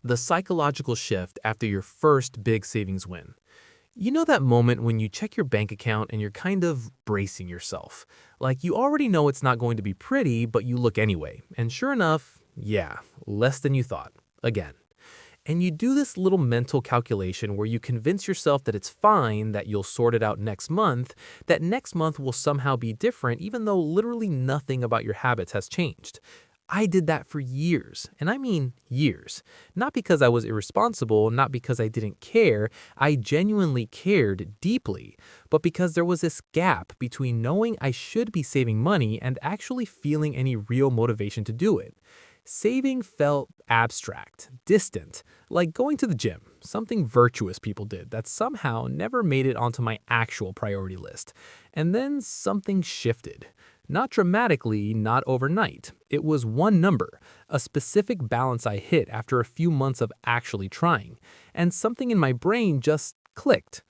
The psychological shift after your first big savings win. You know that moment when you check your bank account and you're kind of bracing yourself. Like you already know it's not going to be pretty, but you look anyway. And sure enough, yeah, less than you thought. Again. And you do this little mental calculation where you convince yourself that it's fine, that you'll sort it out next month, that next month will somehow be different even though literally nothing about your habits has changed. I did that for years, and I mean years. Not because I was irresponsible, not because I didn't care, I genuinely cared deeply, but because there was this gap between knowing I should be saving money and actually feeling any real motivation to do it. Saving felt abstract, distant, like going to the gym, something virtuous people did that somehow never made it onto my actual priority list. And then something shifted. Not dramatically, not overnight. It was one number, a specific balance I hit after a few months of actually trying, and something in my brain just clicked.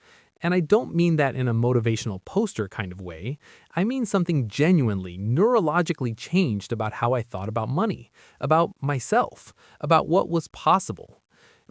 And I don't mean that in a motivational poster kind of way. I mean something genuinely, neurologically changed about how I thought about money, about myself, about what was possible.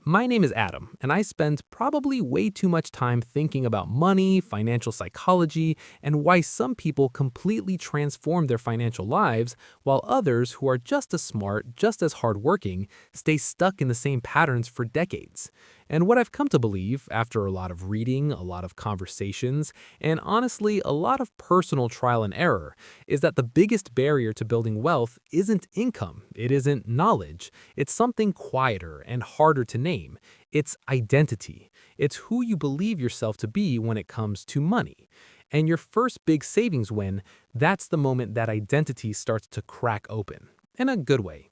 My name is Adam, and I spend probably way too much time thinking about money, financial psychology, and why some people completely transform their financial lives, while others who are just as smart, just as hardworking, stay stuck in the same patterns for decades. And what I've come to believe, after a lot of reading, a lot of conversations, and honestly, a lot of personal trial and error, is that the biggest barrier to building wealth isn't income, it isn't knowledge, it's something quieter and harder to name. It's identity. It's who you believe yourself to be when it comes to money. And your first big savings win, that's the moment that identity starts to crack open. In a good way.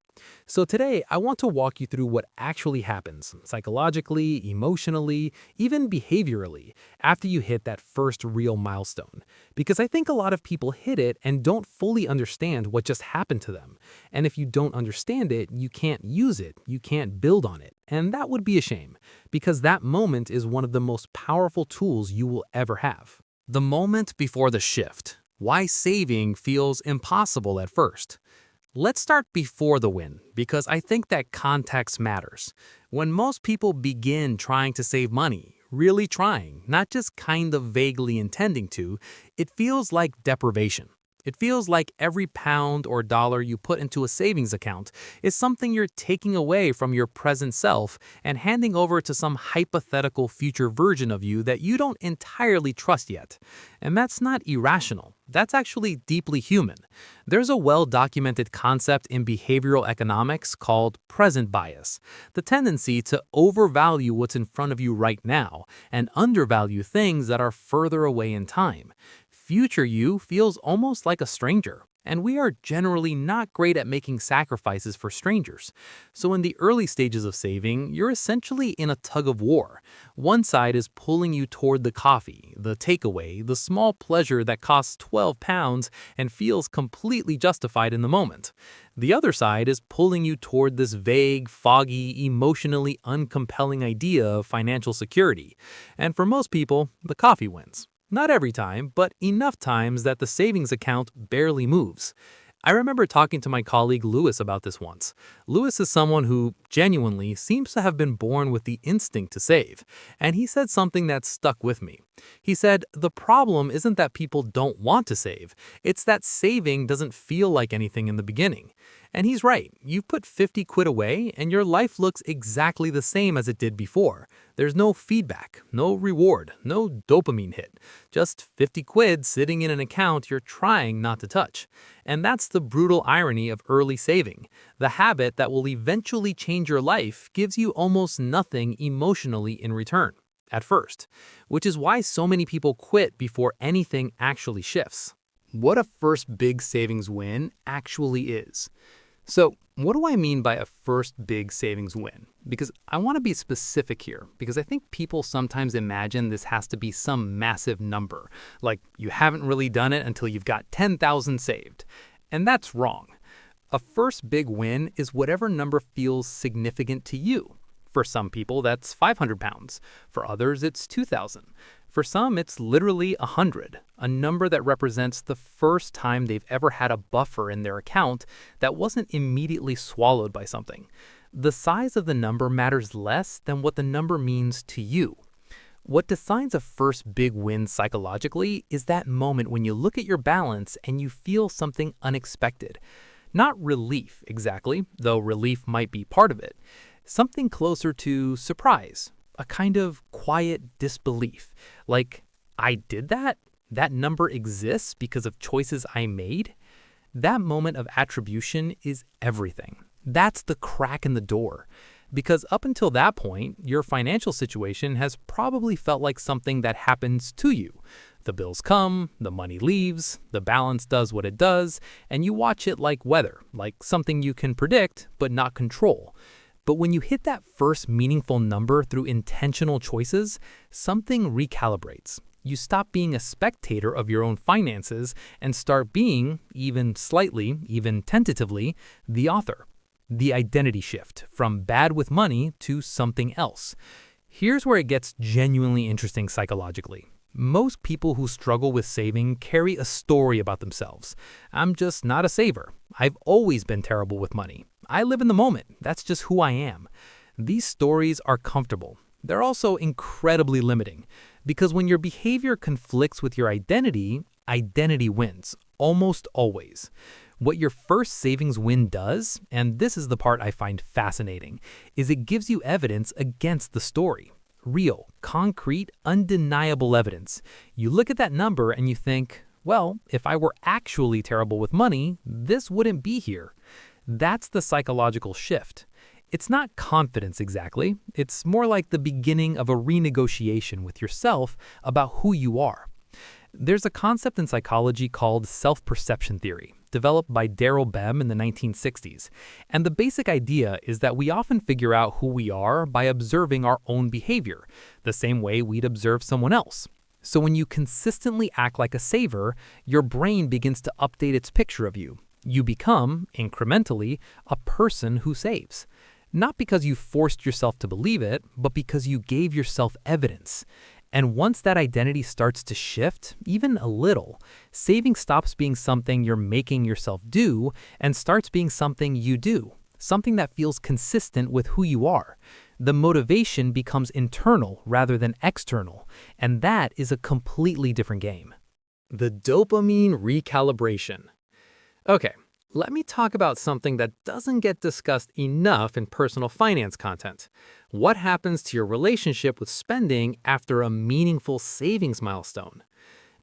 So today, I want to walk you through what actually happens psychologically, emotionally, even behaviorally after you hit that first real milestone. Because I think a lot of people hit it and don't fully understand what just happened to them. And if you don't understand it, you can't use it, you can't build on it. And that would be a shame, because that moment is one of the most powerful tools you will ever have. The moment before the shift. Why saving feels impossible at first. Let's start before the win, because I think that context matters. When most people begin trying to save money, really trying, not just kind of vaguely intending to, it feels like deprivation. It feels like every pound or dollar you put into a savings account is something you're taking away from your present self and handing over to some hypothetical future version of you that you don't entirely trust yet. And that's not irrational. That's actually deeply human. There's a well-documented concept in behavioral economics called present bias, the tendency to overvalue what's in front of you right now and undervalue things that are further away in time. Future you feels almost like a stranger, and we are generally not great at making sacrifices for strangers. So in the early stages of saving, you're essentially in a tug of war. One side is pulling you toward the coffee, the takeaway, the small pleasure that costs 12 pounds and feels completely justified in the moment. The other side is pulling you toward this vague, foggy, emotionally uncompelling idea of financial security. And for most people, the coffee wins. Not every time, but enough times that the savings account barely moves. I remember talking to my colleague Lewis about this once. Lewis is someone who genuinely seems to have been born with the instinct to save, and he said something that stuck with me. He said, the problem isn't that people don't want to save, it's that saving doesn't feel like anything in the beginning. And he's right, you've put 50 quid away and your life looks exactly the same as it did before. There's no feedback, no reward, no dopamine hit, just 50 quid sitting in an account you're trying not to touch. And that's the brutal irony of early saving. The habit that will eventually change your life gives you almost nothing emotionally in return, at first, which is why so many people quit before anything actually shifts. What a first big savings win actually is. So, what do I mean by a first big savings win? Because I want to be specific here, because I think people sometimes imagine this has to be some massive number, like you haven't really done it until you've got 10,000 saved. And that's wrong. A first big win is whatever number feels significant to you. For some people, that's 500 pounds. For others, it's 2,000. For some, it's literally 100, a number that represents the first time they've ever had a buffer in their account that wasn't immediately swallowed by something. The size of the number matters less than what the number means to you. What defines a first big win psychologically is that moment when you look at your balance and you feel something unexpected. Not relief exactly, though relief might be part of it. Something closer to surprise, a kind of quiet disbelief. Like, I did that? That number exists because of choices I made? That moment of attribution is everything. That's the crack in the door. Because up until that point, your financial situation has probably felt like something that happens to you. The bills come, the money leaves, the balance does what it does, and you watch it like weather, like something you can predict but not control. But when you hit that first meaningful number through intentional choices, something recalibrates. You stop being a spectator of your own finances and start being, even slightly, even tentatively, the author. The identity shift from bad with money to something else. Here's where it gets genuinely interesting psychologically. Most people who struggle with saving carry a story about themselves. I'm just not a saver. I've always been terrible with money. I live in the moment. That's just who I am. These stories are comfortable. They're also incredibly limiting, because when your behavior conflicts with your identity, identity wins, almost always. What your first savings win does, and this is the part I find fascinating, is it gives you evidence against the story. Real, concrete, undeniable evidence. You look at that number and you think, well, if I were actually terrible with money, this wouldn't be here. That's the psychological shift. It's not confidence exactly. It's more like the beginning of a renegotiation with yourself about who you are. There's a concept in psychology called self-perception theory, developed by Daryl Bem in the 1960s. And the basic idea is that we often figure out who we are by observing our own behavior, the same way we'd observe someone else. So when you consistently act like a saver, your brain begins to update its picture of you. You become, incrementally, a person who saves. Not because you forced yourself to believe it, but because you gave yourself evidence. And once that identity starts to shift, even a little, saving stops being something you're making yourself do and starts being something you do, something that feels consistent with who you are. The motivation becomes internal rather than external, and that is a completely different game. The dopamine recalibration. Okay, let me talk about something that doesn't get discussed enough in personal finance content. What happens to your relationship with spending after a meaningful savings milestone?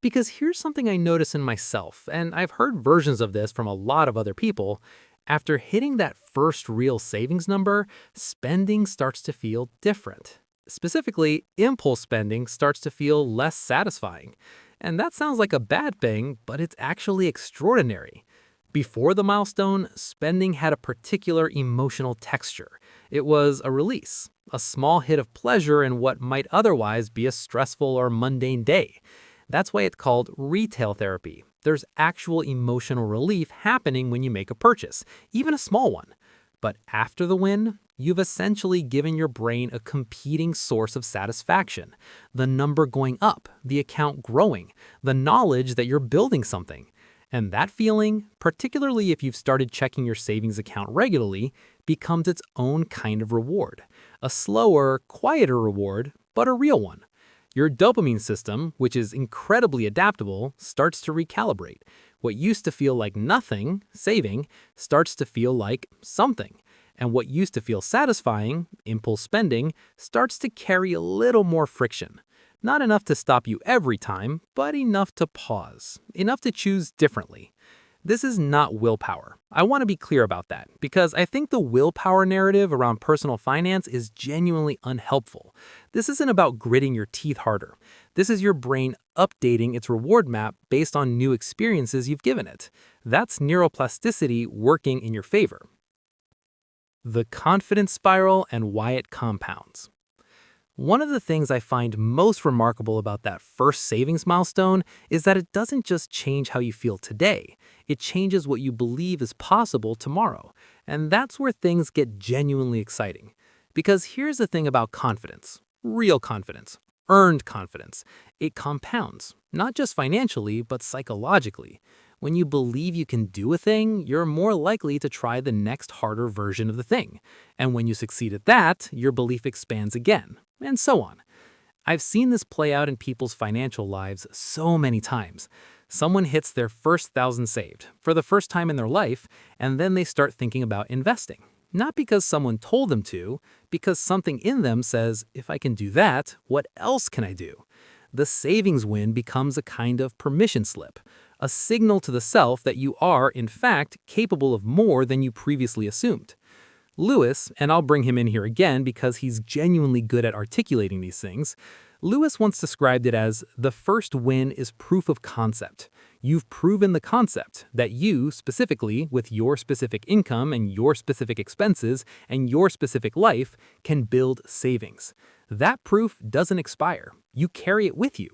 Because here's something I notice in myself, and I've heard versions of this from a lot of other people. After hitting that first real savings number, spending starts to feel different. Specifically, impulse spending starts to feel less satisfying. And that sounds like a bad thing, but it's actually extraordinary. Before the milestone, spending had a particular emotional texture. It was a release, a small hit of pleasure in what might otherwise be a stressful or mundane day. That's why it's called retail therapy. There's actual emotional relief happening when you make a purchase, even a small one. But after the win, you've essentially given your brain a competing source of satisfaction. The number going up, the account growing, the knowledge that you're building something. And that feeling, particularly if you've started checking your savings account regularly, becomes its own kind of reward. A slower, quieter reward, but a real one. Your dopamine system, which is incredibly adaptable, starts to recalibrate. What used to feel like nothing, saving, starts to feel like something. And what used to feel satisfying, impulse spending, starts to carry a little more friction. Not enough to stop you every time, but enough to pause, enough to choose differently. This is not willpower. I want to be clear about that, because I think the willpower narrative around personal finance is genuinely unhelpful. This isn't about gritting your teeth harder. This is your brain updating its reward map based on new experiences you've given it. That's neuroplasticity working in your favor. The confidence spiral and why it compounds. One of the things I find most remarkable about that first savings milestone is that it doesn't just change how you feel today, it changes what you believe is possible tomorrow. And that's where things get genuinely exciting. Because here's the thing about confidence, real confidence, earned confidence. It compounds, not just financially, but psychologically. When you believe you can do a thing, you're more likely to try the next harder version of the thing. And when you succeed at that, your belief expands again, and so on. I've seen this play out in people's financial lives so many times. Someone hits their first thousand saved for the first time in their life, and then they start thinking about investing. Not because someone told them to, because something in them says, if I can do that, what else can I do? The savings win becomes a kind of permission slip, a signal to the self that you are, in fact, capable of more than you previously assumed. Lewis, and I'll bring him in here again because he's genuinely good at articulating these things, Lewis once described it as, the first win is proof of concept. You've proven the concept that you, specifically, with your specific income and your specific expenses and your specific life, can build savings. That proof doesn't expire. You carry it with you.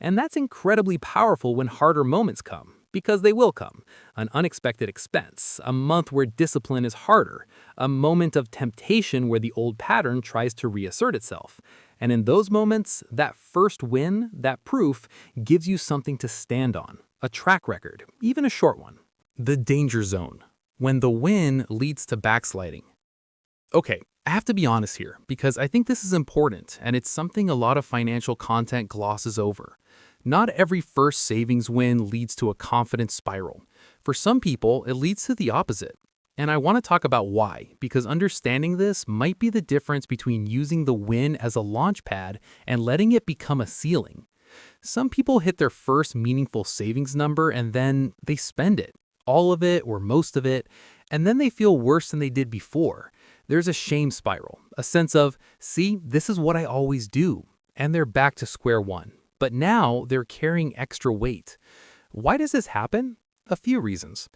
And that's incredibly powerful when harder moments come, because they will come. An unexpected expense, a month where discipline is harder, a moment of temptation where the old pattern tries to reassert itself. And in those moments, that first win, that proof, gives you something to stand on, a track record, even a short one. The danger zone, when the win leads to backsliding. Okay, I have to be honest here, because I think this is important, and it's something a lot of financial content glosses over. Not every first savings win leads to a confidence spiral. For some people, it leads to the opposite. And I want to talk about why, because understanding this might be the difference between using the win as a launch pad and letting it become a ceiling. Some people hit their first meaningful savings number and then they spend it, all of it or most of it, and then they feel worse than they did before. There's a shame spiral, a sense of, see, this is what I always do, and they're back to square one. But now they're carrying extra weight. Why does this happen? A few reasons.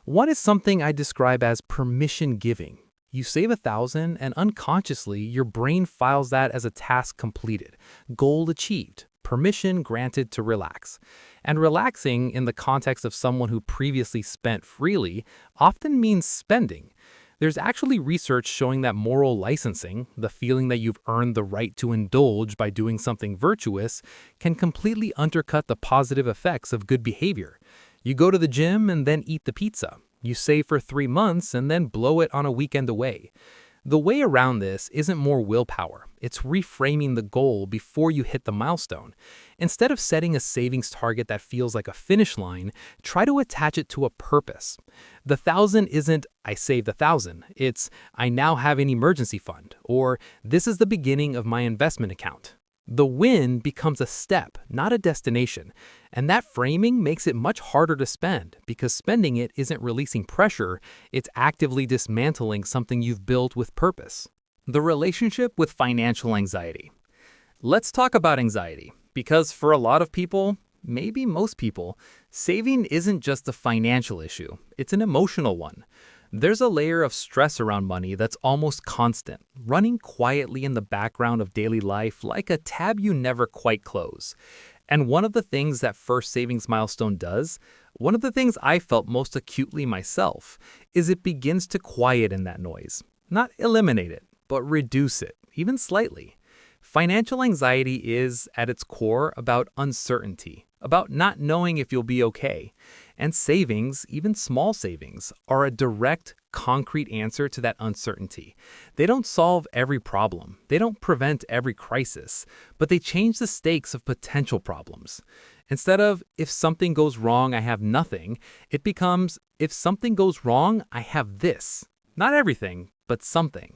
One is something I describe as permission giving. You save $1,000 and unconsciously your brain files that as a task completed, goal achieved, permission granted to relax. And relaxing in the context of someone who previously spent freely often means spending. There's actually research showing that moral licensing, the feeling that you've earned the right to indulge by doing something virtuous, can completely undercut the positive effects of good behavior. You go to the gym and then eat the pizza. You save for 3 months and then blow it on a weekend away. The way around this isn't more willpower. It's reframing the goal before you hit the milestone. Instead of setting a savings target that feels like a finish line, try to attach it to a purpose. The 1,000 isn't, I saved 1,000. It's, I now have an emergency fund, or this is the beginning of my investment account. The win becomes a step, not a destination, and that framing makes it much harder to spend because spending it isn't releasing pressure, it's actively dismantling something you've built with purpose. The relationship with financial anxiety. Let's talk about anxiety, because for a lot of people, maybe most people, saving isn't just a financial issue, it's an emotional one. There's a layer of stress around money that's almost constant, running quietly in the background of daily life like a tab you never quite close. And one of the things that first savings milestone does, one of the things I felt most acutely myself, is it begins to quieten that noise. Not eliminate it, but reduce it, even slightly. Financial anxiety is, at its core, about uncertainty, about not knowing if you'll be okay. And savings, even small savings, are a direct, concrete answer to that uncertainty. They don't solve every problem. They don't prevent every crisis, but they change the stakes of potential problems. Instead of, if something goes wrong, I have nothing, it becomes, if something goes wrong, I have this. Not everything, but something.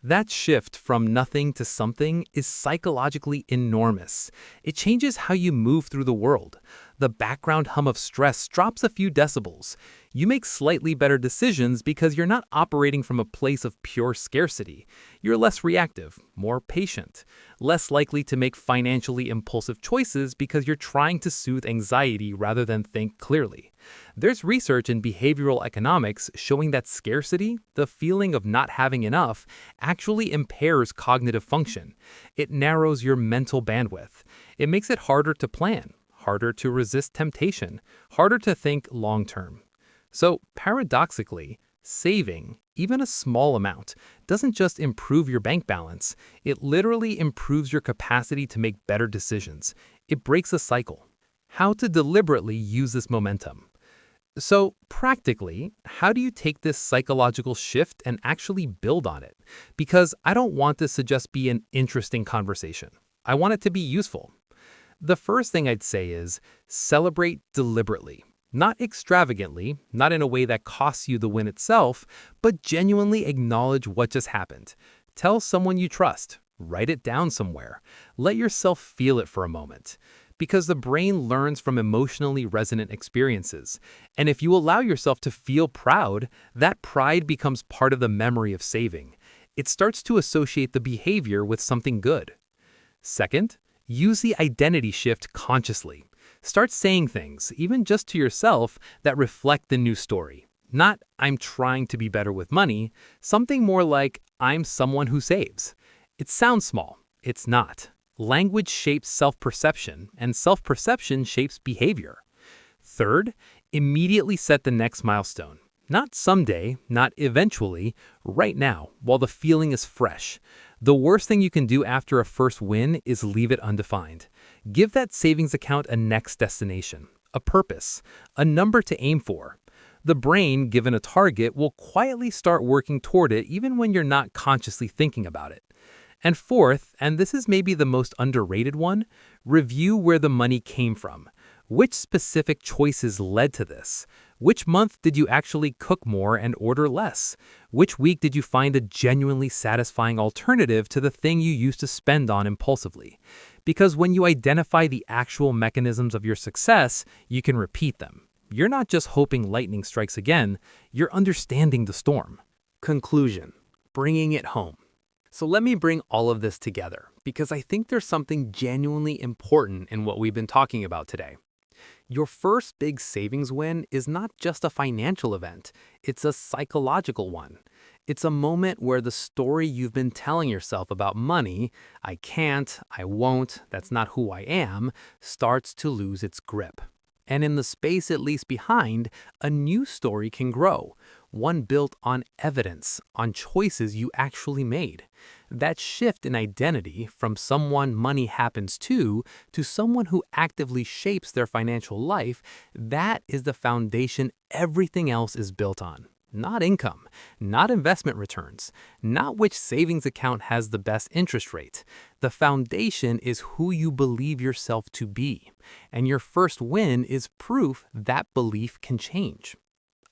That shift from nothing to something is psychologically enormous. It changes how you move through the world. The background hum of stress drops a few decibels. You make slightly better decisions because you're not operating from a place of pure scarcity. You're less reactive, more patient, less likely to make financially impulsive choices because you're trying to soothe anxiety rather than think clearly. There's research in behavioral economics showing that scarcity, the feeling of not having enough, actually impairs cognitive function. It narrows your mental bandwidth. It makes it harder to plan, harder to resist temptation, harder to think long-term. So, paradoxically, saving, even a small amount, doesn't just improve your bank balance, it literally improves your capacity to make better decisions. It breaks a cycle. How to deliberately use this momentum. So, practically, how do you take this psychological shift and actually build on it? Because I don't want this to just be an interesting conversation. I want it to be useful. The first thing I'd say is celebrate deliberately. Not extravagantly, not in a way that costs you the win itself, but genuinely acknowledge what just happened. Tell someone you trust. Write it down somewhere. Let yourself feel it for a moment. Because the brain learns from emotionally resonant experiences. And if you allow yourself to feel proud, that pride becomes part of the memory of saving. It starts to associate the behavior with something good. Second, use the identity shift consciously. Start saying things, even just to yourself, that reflect the new story. Not, I'm trying to be better with money, something more like, I'm someone who saves. It sounds small. It's not. Language shapes self-perception, and self-perception shapes behavior. Third, immediately set the next milestone. Not someday, not eventually, right now, while the feeling is fresh. The worst thing you can do after a first win is leave it undefined. Give that savings account a next destination, a purpose, a number to aim for. The brain, given a target, will quietly start working toward it even when you're not consciously thinking about it. And fourth, and this is maybe the most underrated one, review where the money came from. Which specific choices led to this? Which month did you actually cook more and order less? Which week did you find a genuinely satisfying alternative to the thing you used to spend on impulsively? Because when you identify the actual mechanisms of your success, you can repeat them. You're not just hoping lightning strikes again, you're understanding the storm. Conclusion: bringing it home. So let me bring all of this together, because I think there's something genuinely important in what we've been talking about today. Your first big savings win is not just a financial event, it's a psychological one. It's a moment where the story you've been telling yourself about money, I can't, I won't, that's not who I am, starts to lose its grip. And in the space it leaves behind, a new story can grow, one built on evidence, on choices you actually made. That shift in identity from someone money happens to someone who actively shapes their financial life, that is the foundation everything else is built on. Not income, not investment returns, not which savings account has the best interest rate. The foundation is who you believe yourself to be. And your first win is proof that belief can change.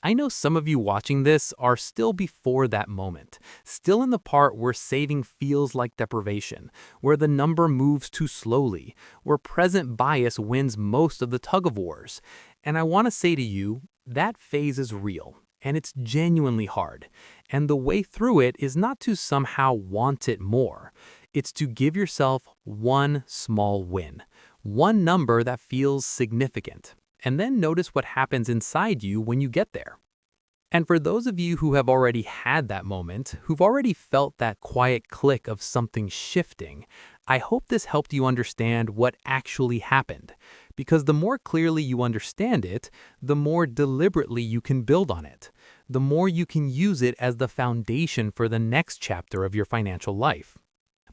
I know some of you watching this are still before that moment, still in the part where saving feels like deprivation, where the number moves too slowly, where present bias wins most of the tug-of-wars. And I want to say to you, that phase is real. And it's genuinely hard. And the way through it is not to somehow want it more. It's to give yourself one small win, one number that feels significant, and then notice what happens inside you when you get there. And for those of you who have already had that moment, who've already felt that quiet click of something shifting, I hope this helped you understand what actually happened. Because the more clearly you understand it, the more deliberately you can build on it. The more you can use it as the foundation for the next chapter of your financial life.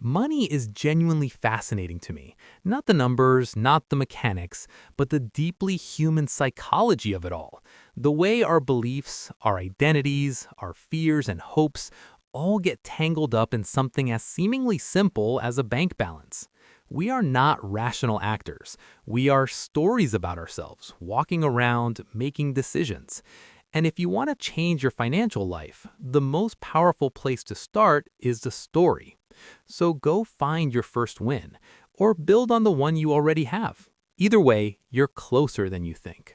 Money is genuinely fascinating to me. Not the numbers, not the mechanics, but the deeply human psychology of it all. The way our beliefs, our identities, our fears and hopes all get tangled up in something as seemingly simple as a bank balance. We are not rational actors. We are stories about ourselves, walking around, making decisions. And if you want to change your financial life, the most powerful place to start is the story. So go find your first win, or build on the one you already have. Either way, you're closer than you think.